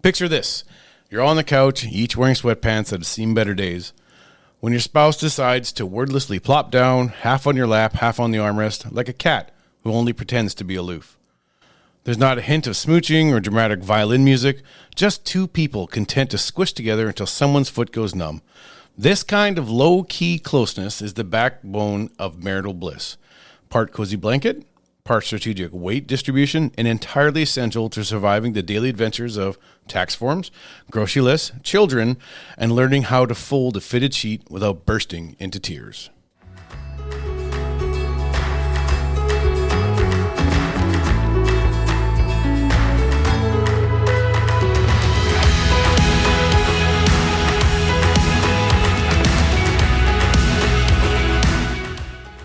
Picture this. You're on the couch, each wearing sweatpants that have seen better days. When your spouse decides to wordlessly plop down, half on your lap, half on the armrest, like a cat who only pretends to be aloof. There's not a hint of smooching or dramatic violin music, just two people content to squish together until someone's foot goes numb. This kind of low-key closeness is the backbone of marital bliss. Part cozy blanket, part strategic weight distribution, and entirely essential to surviving the daily adventures of tax forms, grocery lists, children, and learning how to fold a fitted sheet without bursting into tears.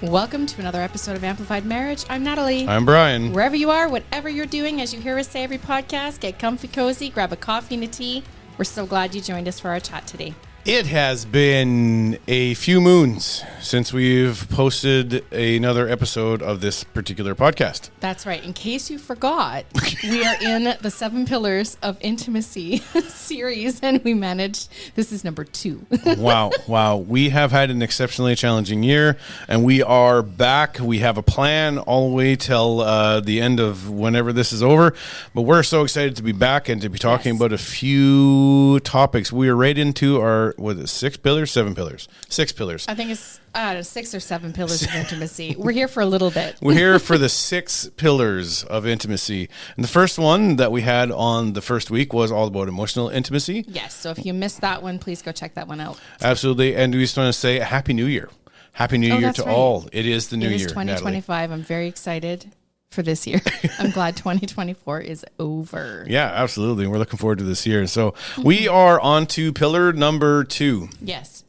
Welcome to another episode of Amplified Marriage. I'm Natalie. I'm Brian. Wherever you are, whatever you're doing, as you hear us say every podcast, get comfy cozy, grab a coffee and a tea. We're so glad you joined us for our chat today. It has been a few moons since we've posted another episode of this particular podcast. That's right. In case you forgot, we are in the 7 Pillars of Intimacy series, and we managed, this is number 2. Wow. We have had an exceptionally challenging year, and we are back. We have a plan all the way till the end of whenever this is over, but we're so excited to be back and to be talking about a few topics. We are right into our 6 pillars, 7 pillars, 6 pillars. I think it's 6 or 7 pillars of intimacy. We're here for a little bit. We're here for the 6 pillars of intimacy. And the first one that we had on the first week was all about emotional intimacy. Yes. So if you missed that one, please go check that one out. Absolutely. And we just want to say a Happy New Year. Happy New Year to all. It is the new year. It is 2025. Natalie. I'm very excited for this year. I'm glad 2024 is over. Yeah, absolutely. We're looking forward to this year. So we are on to pillar number 2. Yes.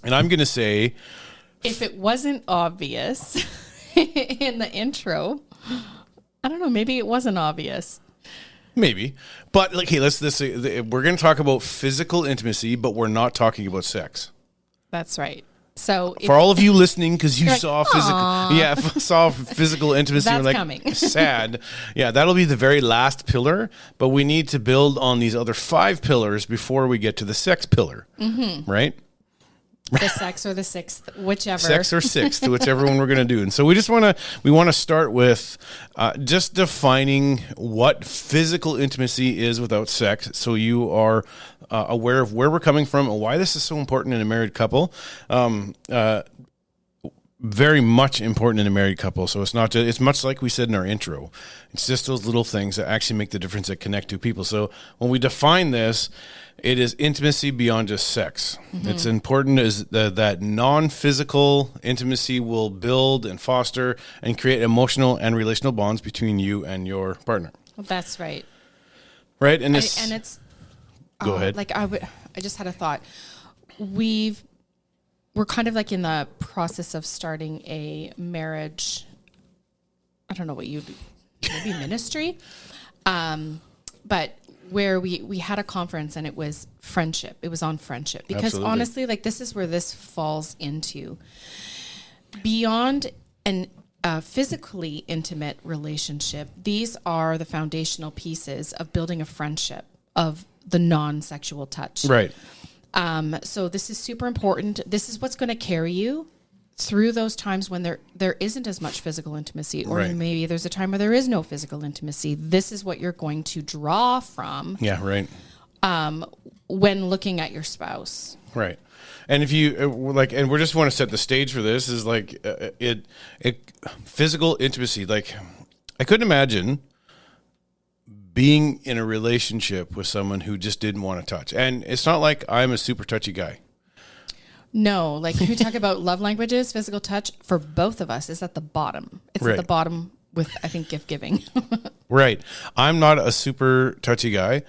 And I'm going to say, if it wasn't obvious in the intro, I don't know, maybe it wasn't obvious. Maybe. But okay, we're going to talk about physical intimacy, but we're not talking about sex. That's right. So for all of you listening, because you saw physical intimacy, that's you're like coming. Sad. Yeah, that'll be the very last pillar, but we need to build on these other 5 pillars before we get to the sex pillar, right? The sex or the 6th, whichever. Sex or 6th, whichever one we're going to do. And so we want to start with just defining what physical intimacy is without sex, so you are aware of where we're coming from and why this is so important in a married couple. Very much important in a married couple. So it's much like we said in our intro. It's just those little things that actually make the difference that connect two people. So when we define this, it is intimacy beyond just sex. It's important is that non-physical intimacy will build and foster and create emotional and relational bonds between you and your partner. That's right. Right? And it's go ahead. I just had a thought. We're kind of like in the process of starting a marriage, I don't know what maybe ministry, but where we had a conference and it was friendship. It was on friendship. Because Absolutely. honestly, like this is where this falls into. Beyond an physically intimate relationship, these are the foundational pieces of building a friendship, of the non-sexual touch. Right. So this is super important. This is what's going to carry you through those times when there isn't as much physical intimacy, or maybe there's a time where there is no physical intimacy. This is what you're going to draw from. Yeah, right. When looking at your spouse. Right. And if you and we just want to set the stage for this is physical intimacy. Like, I couldn't imagine being in a relationship with someone who just didn't want to touch. And it's not like I'm a super touchy guy. No, like if you talk about love languages, physical touch for both of us is at the bottom. It's at the bottom with, I think, gift giving. Right. I'm not a super touchy guy.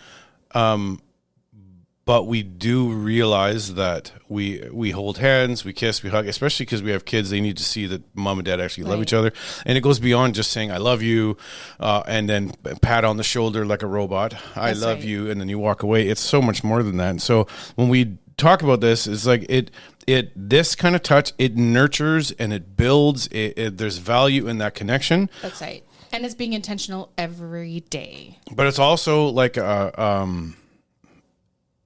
But we do realize that we hold hands, we kiss, we hug, especially because we have kids. They need to see that mom and dad actually love each other. And it goes beyond just saying, I love you, and then pat on the shoulder like a robot. I love you. And then you walk away. It's so much more than that. And so when we talk about this, it's like this kind of touch, it nurtures and it builds. There's value in that connection. That's right. And it's being intentional every day. But it's also like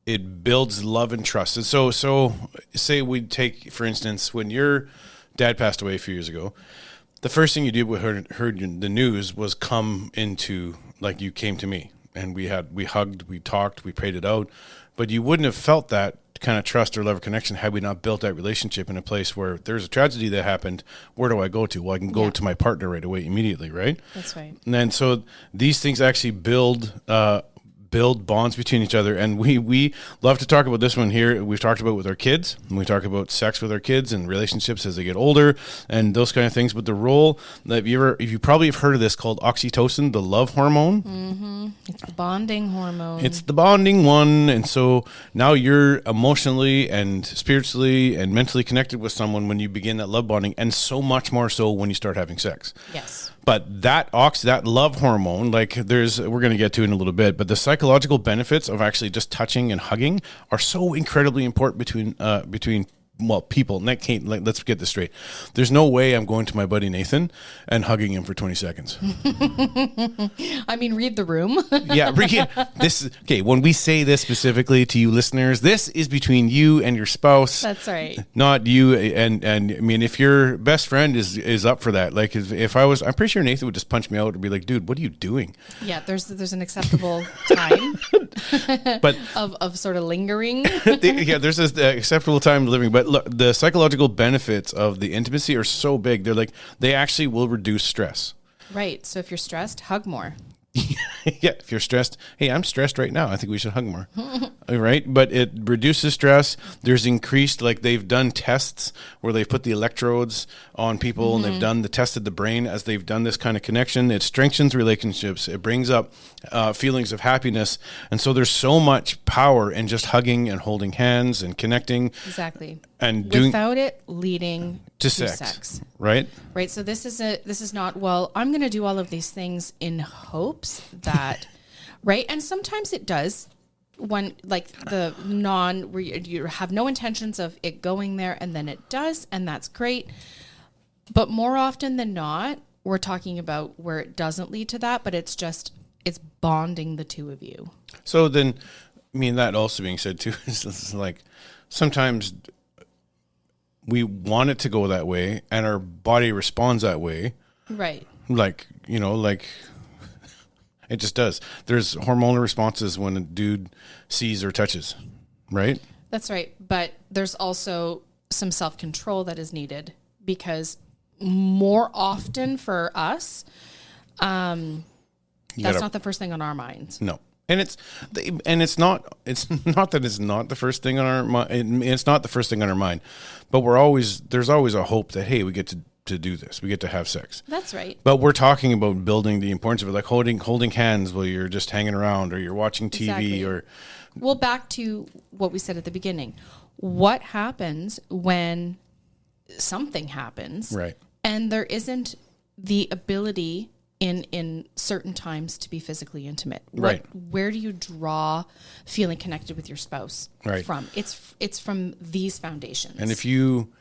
it builds love and trust. And so say we take, for instance, when your dad passed away a few years ago, the first thing you did when heard the news was come into, like, you came to me, and we hugged, we talked, we prayed it out, but you wouldn't have felt that kind of trust or love or connection had we not built that relationship in a place where there's a tragedy that happened. Where do I go to? Well, I can go to my partner right away, immediately, right? That's right. And then so these things actually build bonds between each other. And we love to talk about this one here. We've talked about it with our kids, and we talk about sex with our kids and relationships as they get older and those kind of things. But the role that you probably have heard of this, called oxytocin, the love hormone. Mm-hmm. It's the bonding hormone. It's the bonding one. And so now you're emotionally and spiritually and mentally connected with someone when you begin that love bonding, and so much more so when you start having sex. Yes. But that love hormone, like we're going to get to in a little bit, but the psychological benefits of actually just touching and hugging are so incredibly important between people. Let's get this straight. There's no way I'm going to my buddy Nathan and hugging him for 20 seconds. I mean, read the room. Yeah. Okay. When we say this specifically to you listeners, this is between you and your spouse. That's right. Not you. And I mean, if your best friend is up for that, like if I was, I'm pretty sure Nathan would just punch me out and be like, dude, what are you doing? Yeah. There's an acceptable time but of sort of lingering. There's this acceptable time living, but look, the psychological benefits of the intimacy are so big. They actually will reduce stress. Right. So if you're stressed, hug more. Yeah, if you're stressed, hey, I'm stressed right now, I think we should hug more. Right? But it reduces stress. There's increased, like they've done tests where they've put the electrodes on people, and they've tested the brain as they've done this kind of connection. It strengthens relationships. It brings up feelings of happiness. And so there's so much power in just hugging and holding hands and connecting. Exactly. And without it leading to sex. Right? Right. So this is not, well, I'm going to do all of these things in hopes that, right. And sometimes it does, when like where you have no intentions of it going there, and then it does, and that's great. But more often than not, we're talking about where it doesn't lead to that, but it's bonding the two of you. So then, I mean, that also being said too, is like sometimes we want it to go that way, and our body responds that way. Right. Like it just does. There's hormonal responses when a dude sees or touches, right? That's right. But there's also some self-control that is needed, because more often for us, that's not the first thing on our minds. No. And it's not that it's not the first thing on our mind. It's not the first thing on our mind, but there's always a hope that, hey, we get to do this. We get to have sex. That's right. But we're talking about building the importance of it, like holding hands while you're just hanging around, or you're watching TV. Exactly. Or well, back to what we said at the beginning. What happens when something happens, right, and there isn't the ability in certain times to be physically intimate? Right. Where do you draw feeling connected with your spouse from? It's from these foundations. And if you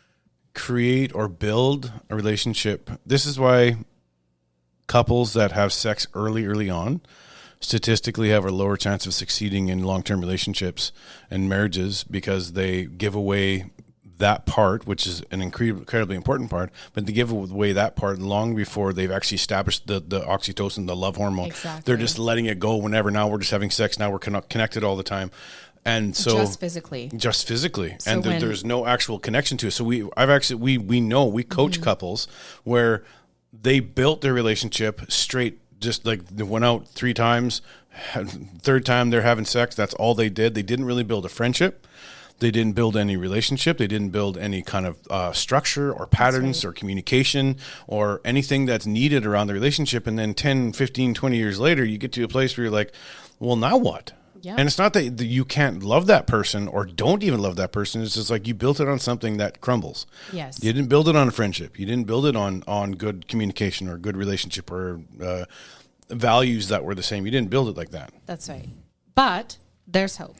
create or build a relationship, this is why couples that have sex early on statistically have a lower chance of succeeding in long-term relationships and marriages, because they give away that part, which is an incredibly important part, but they give away that part long before they've actually established the oxytocin, the love hormone. Exactly. They're just letting it go whenever. Now we're just having sex. Now we're connected all the time. And so just physically, so and there's no actual connection to it. So we coach couples where they built their relationship straight, just like they went out 3 times, third time they're having sex. That's all they did. They didn't really build a friendship. They didn't build any relationship. They didn't build any kind of structure or patterns or communication or anything that's needed around the relationship. And then 10, 15, 20 years later, you get to a place where you're like, well, now what? Yeah. And it's not that you can't love that person or don't even love that person. It's just like you built it on something that crumbles. Yes. You didn't build it on a friendship. You didn't build it on good communication or good relationship or values that were the same. You didn't build it like that. That's right. But there's hope.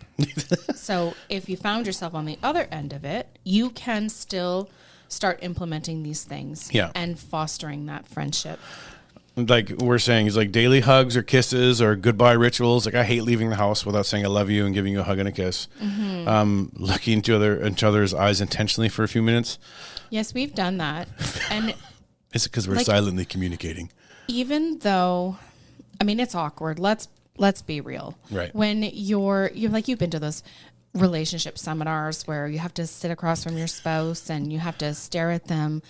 So if you found yourself on the other end of it, you can still start implementing these things and fostering that friendship. like we're saying, is like daily hugs or kisses or goodbye rituals. Like I hate leaving the house without saying I love you and giving you a hug and a kiss. Looking into each other's eyes intentionally for a few minutes. Yes, we've done that. And is it because we're like, silently communicating? Even though, I mean, it's awkward. Let's be real. Right. When you're like, you've been to those relationship seminars where you have to sit across from your spouse and you have to stare at them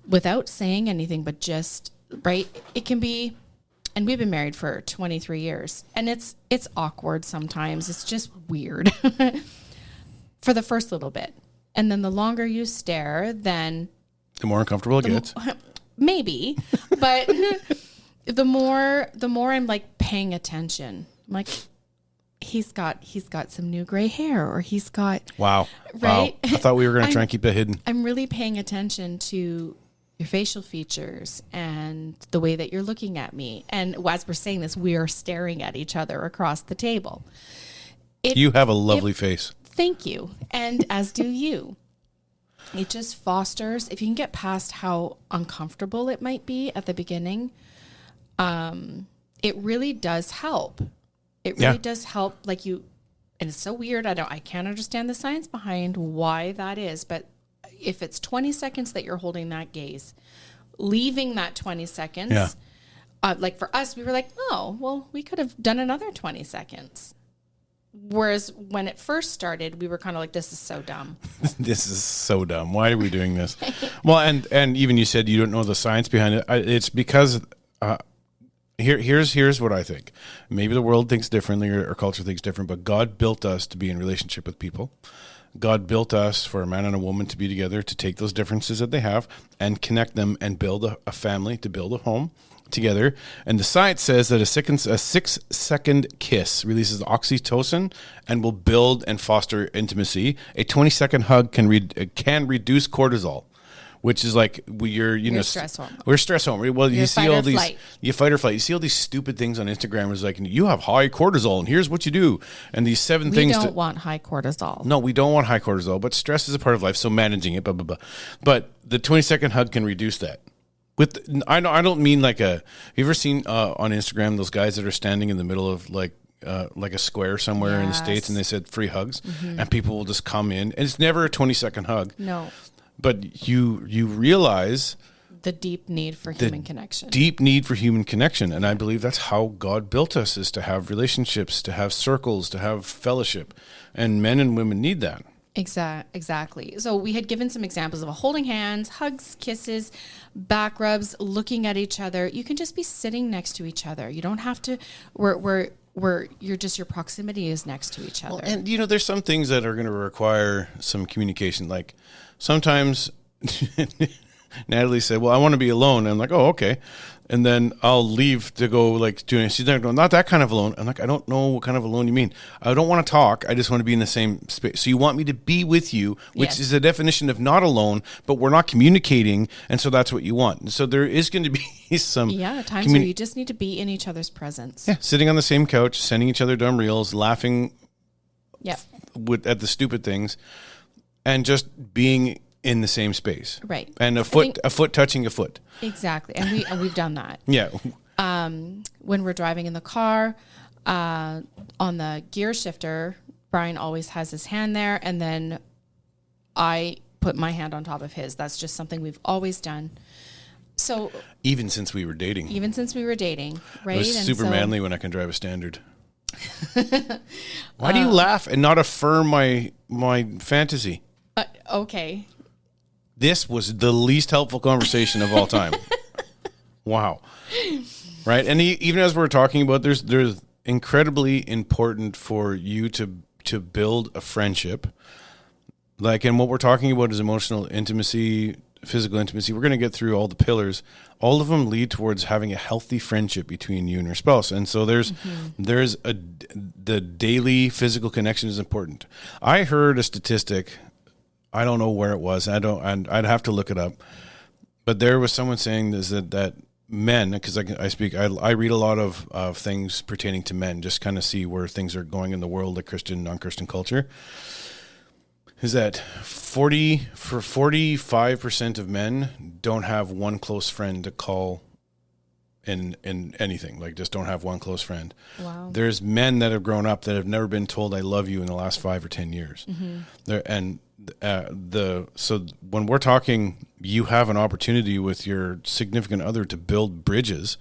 without saying anything, but just, right. It can be, and we've been married for 23 years and it's awkward sometimes. It's just weird for the first little bit. And then the longer you stare, then the more uncomfortable it gets. Maybe, but the more I'm like paying attention. I'm like, he's got some new gray hair, or he's got wow. Right. Wow. I thought we were going to try and keep it hidden. I'm really paying attention to your facial features and the way that you're looking at me. And as we're saying this, we are staring at each other across the table. You have a lovely face. Thank you. And as do you. It just fosters, if you can get past how uncomfortable it might be at the beginning, it really does help. It really does help. Like you, and it's so weird. I can't understand the science behind why that is. But if it's 20 seconds that you're holding that gaze, leaving that 20 seconds, like for us, we were like, oh, well, we could have done another 20 seconds. Whereas when it first started, we were kind of like, this is so dumb. This is so dumb. Why are we doing this? Well, and even you said you don't know the science behind it. It's because here's what I think. Maybe the world thinks differently or culture thinks different, but God built us to be in relationship with people. God built us for a man and a woman to be together, to take those differences that they have and connect them and build a family, to build a home together. And the science says that a 6-second kiss releases oxytocin and will build and foster intimacy. A 20-second hug can reduce cortisol, which is like we're stress hormone. We're stress hormone. Well, you see all these, flight. you fight or flight. You see all these stupid things on Instagram. It's like, you have high cortisol and here's what you do. And these 7 things. We don't want high cortisol. No, we don't want high cortisol, but stress is a part of life. So managing it, blah, blah, blah. But the 20-second hug can reduce that. I don't mean like you ever seen on Instagram those guys that are standing in the middle of like a square somewhere in the States and they said free hugs and people will just come in and it's never a 20-second hug. No. But you realize the deep need for human connection. Deep need for human connection. And I believe that's how God built us, is to have relationships, to have circles, to have fellowship. And men and women need that. Exactly. So we had given some examples of holding hands, hugs, kisses, back rubs, looking at each other. You can just be sitting next to each other. You don't have to, where your proximity is next to each other. Well, and there's some things that are going to require some communication. Like sometimes Natalie said, well, I want to be alone. And I'm like, oh, okay. And then I'll leave to go like doing it. She's like, no, not that kind of alone. I'm like, I don't know what kind of alone you mean. I don't want to talk. I just want to be in the same space. So you want me to be with you, which is a definition of not alone, but we're not communicating. And so that's what you want. And so there is going to be some times where you just need to be in each other's presence. Yeah, sitting on the same couch, sending each other dumb reels, laughing at the stupid things, and just being in the same space. Right. And a foot touching a foot. Exactly. And we've done that. Yeah. When we're driving in the car, on the gear shifter, Brian always has his hand there, and then I put my hand on top of his. That's just something we've always done. So even since we were dating, right? It was super manly when I can drive a standard. Why do you laugh and not affirm my fantasy? Okay. This was the least helpful conversation of all time. Wow. Right. And even as we're talking about, there's incredibly important for you to build a friendship. Like, and what we're talking about is emotional intimacy, physical intimacy. We're going to get through all the pillars. All of them lead towards having a healthy friendship between you and your spouse. And so the daily physical connection is important. I heard a statistic. I don't know where it was. I'd have to look it up. But there was someone saying that men, because I read a lot of things pertaining to men, just kind of see where things are going in the world, like Christian, non-Christian culture, is that 45% of men don't have one close friend to call in anything. Like, just don't have one close friend. Wow. There's men that have grown up that have never been told I love you in the last 5 or 10 years. So when we're talking, you have an opportunity with your significant other to build bridges.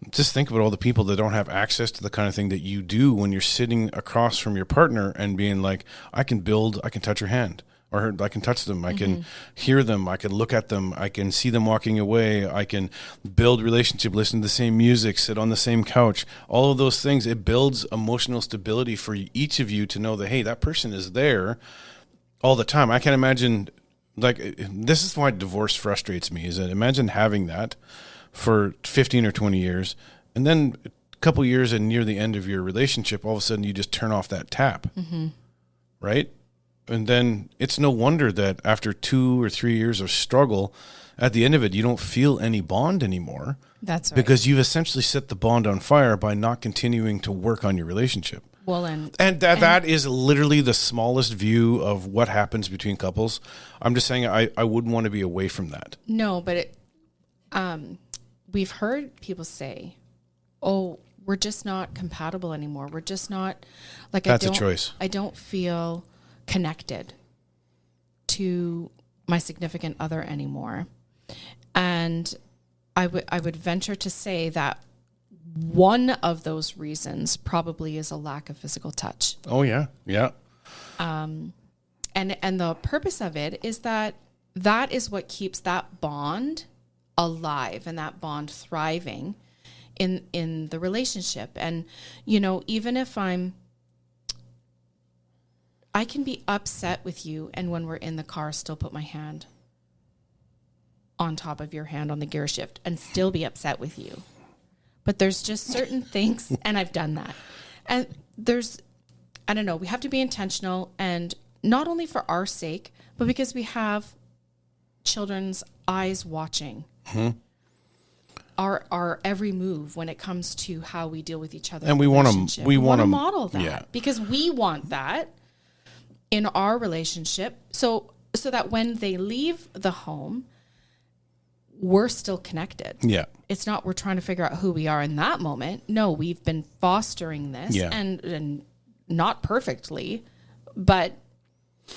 Just think about all the people that don't have access to the kind of thing that you do when you're sitting across from your partner and being like, I can touch your hand, or I can touch them. I can hear them. I can look at them. I can see them walking away. I can build relationship, listen to the same music, sit on the same couch. All of those things, it builds emotional stability for each of you to know that, hey, that person is there all the time. I can't imagine, like, this is why divorce frustrates me, is that imagine having that for 15 or 20 years, and then a couple years and near the end of your relationship, all of a sudden you just turn off that tap, right? And then it's no wonder that after 2 or 3 years of struggle, at the end of it, you don't feel any bond anymore. That's right. Because you've essentially set the bond on fire by not continuing to work on your relationship. Well, and that is literally the smallest view of what happens between couples. I'm just saying I wouldn't want to be away from that. No, but we've heard people say, "Oh, we're just not compatible anymore. We're just not like." That's a choice. I don't feel connected to my significant other anymore, and I would venture to say that one of those reasons probably is a lack of physical touch. Oh yeah, yeah. And the purpose of it is that is what keeps that bond alive and that bond thriving in the relationship. And, even if I can be upset with you, and when we're in the car, still put my hand on top of your hand on the gear shift and still be upset with you. But there's just certain things, and I've done that. And I don't know, we have to be intentional, and not only for our sake, but because we have children's eyes watching our every move when it comes to how we deal with each other. And we want to model that, because we want that in our relationship. So that when they leave the home, we're still connected. Yeah. It's not we're trying to figure out who we are in that moment. No, we've been fostering this and not perfectly, but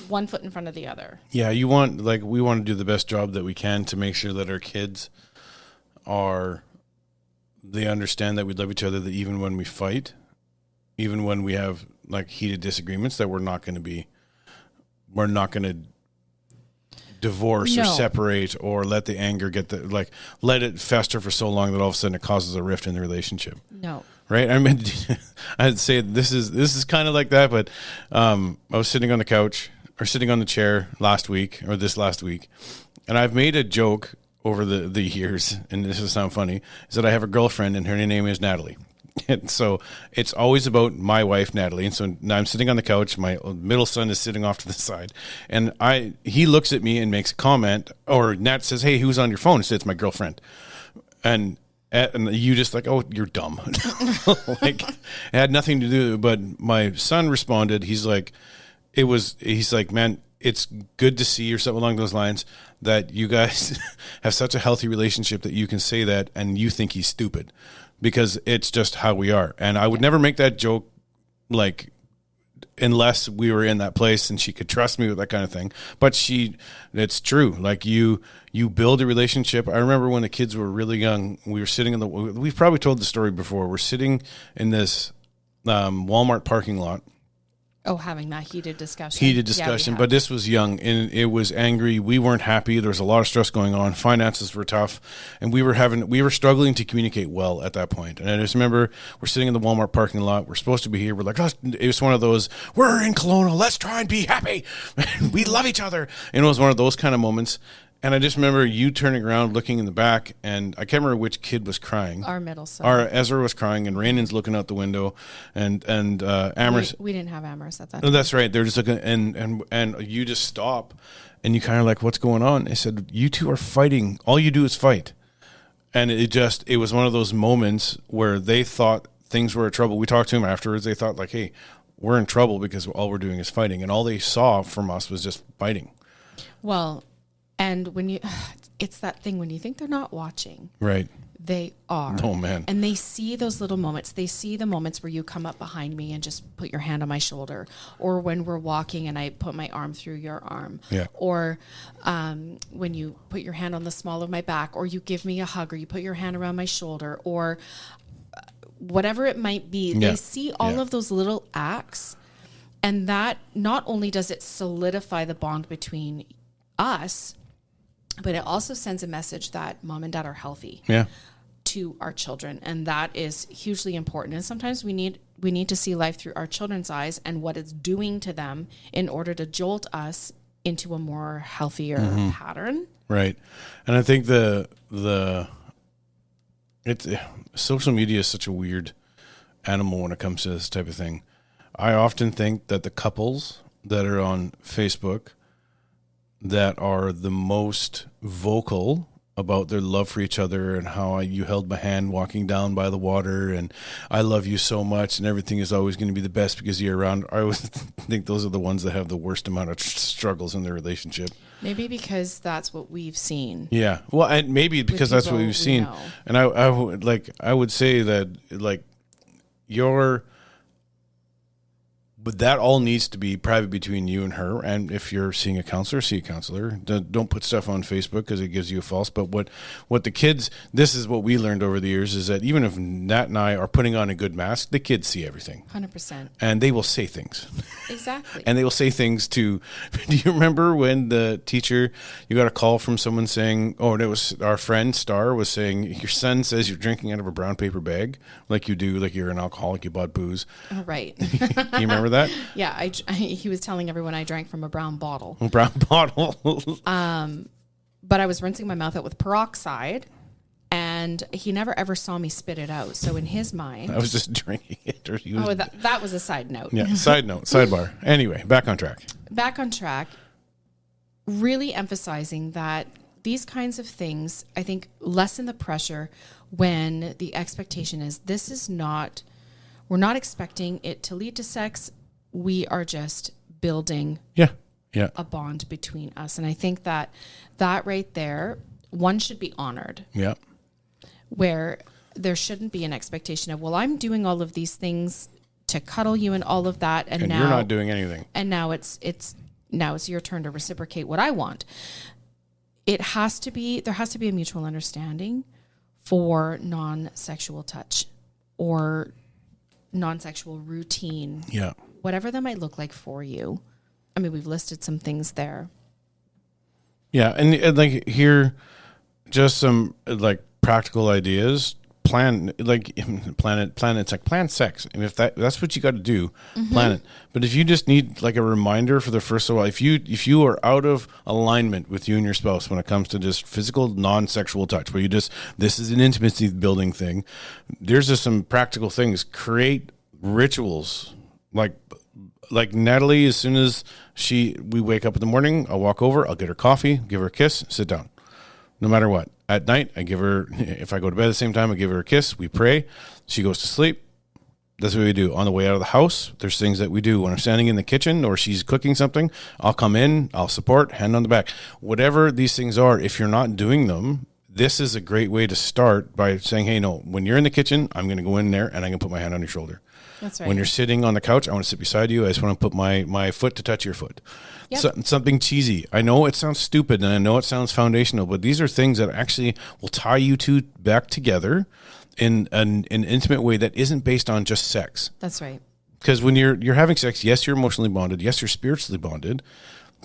one foot in front of the other. Yeah, we want to do the best job that we can to make sure that our kids they understand that we love each other, that even when we fight, even when we have like heated disagreements, that we're not going to divorce or separate or let the anger let it fester for so long that all of a sudden it causes a rift in the relationship. No. Right? I mean, I'd say this is kind of like that, but I was sitting on the couch or sitting on the chair this last week, and I've made a joke over the years, and this will sound funny, is that I have a girlfriend and her name is Natalie. And so it's always about my wife, Natalie. And so now I'm sitting on the couch. My middle son is sitting off to the side. And he looks at me and makes a comment, or Nat says, "Hey, who's on your phone?" And says, "It's my girlfriend." And you just like, "Oh, you're dumb." Like, it had nothing to do. But my son responded. He's like, "Man, it's good to see," or something along those lines, that you guys have such a healthy relationship that you can say that and you think he's stupid. Because it's just how we are. And I would never make that joke, like, unless we were in that place and she could trust me with that kind of thing. But it's true. Like, you build a relationship. I remember when the kids were really young, we were sitting we've probably told the story before. We're sitting in this Walmart parking lot. Oh, having that heated discussion. Yeah, but this was young, and it was angry. We weren't happy. There was a lot of stress going on. Finances were tough, and we were struggling to communicate well at that point. And I just remember we're sitting in the Walmart parking lot. We're supposed to be here. We're like, it was one of those, we're in Kelowna. Let's try and be happy. We love each other. And it was one of those kind of moments. And I just remember you turning around, looking in the back, and I can't remember which kid was crying. Our middle son. Our Ezra was crying, and Rainan's looking out the window, and Amherst. We didn't have Amherst at that time. Oh, that's right. They're just looking, and you just stop, and you kind of like, what's going on? I said, you two are fighting. All you do is fight. And it was one of those moments where they thought things were in trouble. We talked to them afterwards. They thought like, hey, we're in trouble because all we're doing is fighting, and all they saw from us was just fighting. Well. And it's that thing when you think they're not watching. Right. They are. Oh, man. And they see those little moments. They see the moments where you come up behind me and just put your hand on my shoulder, or when we're walking and I put my arm through your arm, Yeah. or when you put your hand on the small of my back, or you give me a hug, or you put your hand around my shoulder, or whatever it might be. Yeah. They see all of those little acts, and that not only does it solidify the bond between us, but it also sends a message that mom and dad are healthy. Yeah. To our children, and that is hugely important. And sometimes we need to see life through our children's eyes and what it's doing to them in order to jolt us into a more healthier pattern. Right. And I think social media is such a weird animal when it comes to this type of thing. I often think that the couples that are on Facebook that are the most vocal about their love for each other and how you held my hand walking down by the water and I love you so much and everything is always going to be the best because you're around. I always think those are the ones that have the worst amount of struggles in their relationship. Maybe because that's what we've seen. Yeah. Well, and maybe because that's what we've seen. Know. And I would say that like but that all needs to be private between you and her. And if you're seeing a counselor, see a counselor. Don't put stuff on Facebook because it gives you a false. But what the kids, this is what we learned over the years, is that even if Nat and I are putting on a good mask, the kids see everything. 100%. And they will say things. Exactly. And they will say things to, do you remember when the teacher, you got a call from someone saying, oh, and it was our friend Star was saying, your son says you're drinking out of a brown paper bag, like you do, like you're an alcoholic, you bought booze. Oh, right. You remember that? Yeah, he was telling everyone I drank from a brown bottle. Brown bottle. But I was rinsing my mouth out with peroxide, and he never ever saw me spit it out. So in his mind, I was just drinking it. Or he was, that was a side note. Yeah, side note, sidebar. Anyway, back on track. Back on track. Really emphasizing that these kinds of things, I think, lessen the pressure when the expectation is we're not expecting it to lead to sex. We are just building a bond between us. And I think that right there, one should be honored. Yeah. Where there shouldn't be an expectation of, well, I'm doing all of these things to cuddle you and all of that. And now you're not doing anything. And now it's your turn to reciprocate what I want. There has to be a mutual understanding for non-sexual touch or non-sexual routine. Yeah. Whatever that might look like for you. I mean, we've listed some things there. Yeah, and like here, just some like practical ideas. Plan sex. Plan sex. And if that's what you got to do, plan it. But if you just need like a reminder for the first while, if you are out of alignment with you and your spouse when it comes to just physical non-sexual touch, where this is an intimacy building thing, there's just some practical things. Create rituals like Natalie. As soon as we wake up in the morning, I'll walk over, I'll get her coffee, give her a kiss, sit down. No matter what. At night, if I go to bed at the same time, I give her a kiss. We pray. She goes to sleep. That's what we do. On the way out of the house, there's things that we do. When I'm standing in the kitchen or she's cooking something, I'll come in, I'll support, hand on the back. Whatever these things are, if you're not doing them, this is a great way to start by saying, hey, no, when you're in the kitchen, I'm going to go in there and I'm going to put my hand on your shoulder. That's right. When you're sitting on the couch, I want to sit beside you. I just want to put my foot to touch your foot. Yep. Something cheesy. I know it sounds stupid and I know it sounds foundational, but these are things that actually will tie you two back together in an intimate way that isn't based on just sex. That's right. Because when you're having sex, yes, you're emotionally bonded. Yes, you're spiritually bonded.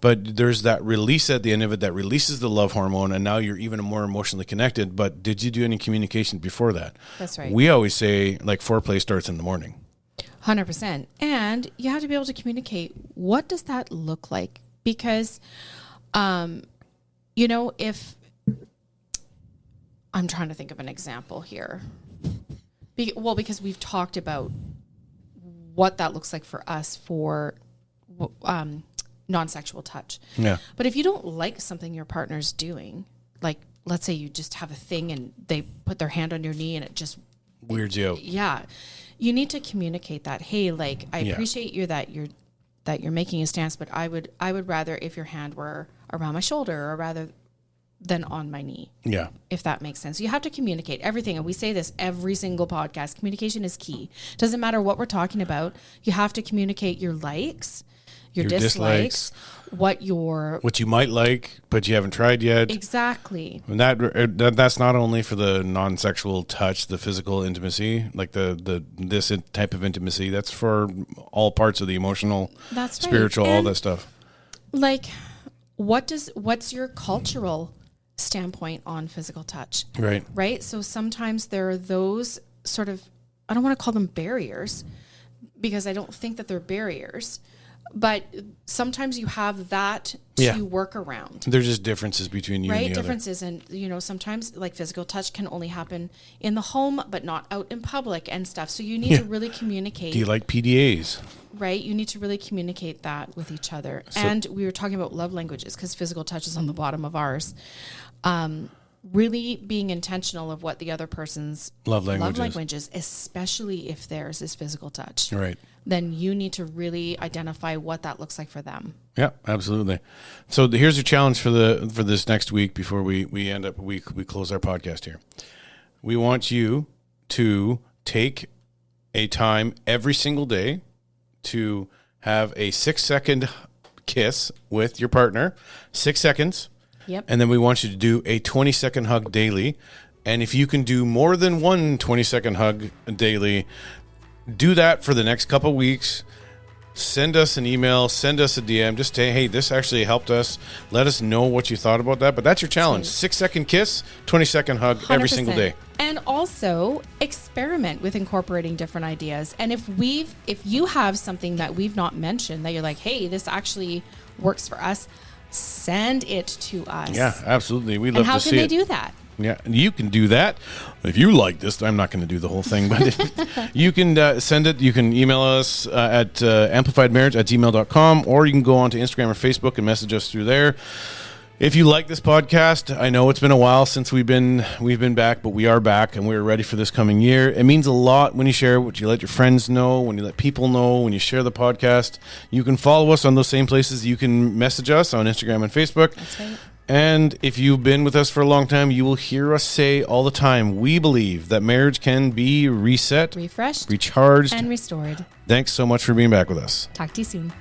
But there's that release at the end of it that releases the love hormone, and now you're even more emotionally connected. But did you do any communication before that? That's right. We always say, like, foreplay starts in the morning. 100%. And you have to be able to communicate. What does that look like? Because, if I'm trying to think of an example here. Because we've talked about what that looks like for us for non-sexual touch. Yeah. But if you don't like something your partner's doing, like let's say you just have a thing and they put their hand on your knee and it just weirds you out. Yeah. You need to communicate that. Hey, like I appreciate that you're making a stance, but I would rather if your hand were around my shoulder or rather than on my knee. Yeah. If that makes sense. You have to communicate everything. And we say this every single podcast. Communication is key. Doesn't matter what we're talking about. You have to communicate your likes, your dislikes, what you might like, but you haven't tried yet. Exactly. And that's not only for the non-sexual touch, the physical intimacy, like this type of intimacy. That's for all parts of the emotional, spiritual, all that stuff. Like, what's your cultural standpoint on physical touch? Right. So sometimes there are those sort of, I don't want to call them barriers, because I don't think that they're barriers. But sometimes you have that to work around. There's just differences between you and the differences. And, sometimes like physical touch can only happen in the home, but not out in public and stuff. So you need to really communicate. Do you like PDAs? Right. You need to really communicate that with each other. And we were talking about love languages, because physical touch is on the bottom of ours. Really being intentional of what the other person's love language is, especially if theirs is physical touch. Right. Then you need to really identify what that looks like for them. Yeah, absolutely. So here's your challenge for this next week before we close our podcast here. We want you to take a time every single day to have a 6-second kiss with your partner, 6 seconds. Yep. And then we want you to do a 20-second hug daily. And if you can do more than one 20-second hug daily, do that for the next couple weeks. Send us an email, send us a DM. Just say, hey, this actually helped us. Let us know what you thought about that. But that's your challenge. 6-second kiss, 20-second hug 100%. Every single day. And also experiment with incorporating different ideas. And if you have something that we've not mentioned that you're like, hey, this actually works for us, send it to us. Yeah, absolutely. We love to see it. And how can they do that? Yeah, you can do that. If you like this, I'm not going to do the whole thing, but you can send it. You can email us at amplifiedmarriage@gmail.com, or you can go onto Instagram or Facebook and message us through there. If you like this podcast, I know it's been a while since we've been back, but we are back and we're ready for this coming year. It means a lot when you share, when you let your friends know, when you let people know, when you share the podcast. You can follow us on those same places. You can message us on Instagram and Facebook. That's right. And if you've been with us for a long time, you will hear us say all the time, we believe that marriage can be reset, refreshed, recharged, and restored. Thanks so much for being back with us. Talk to you soon.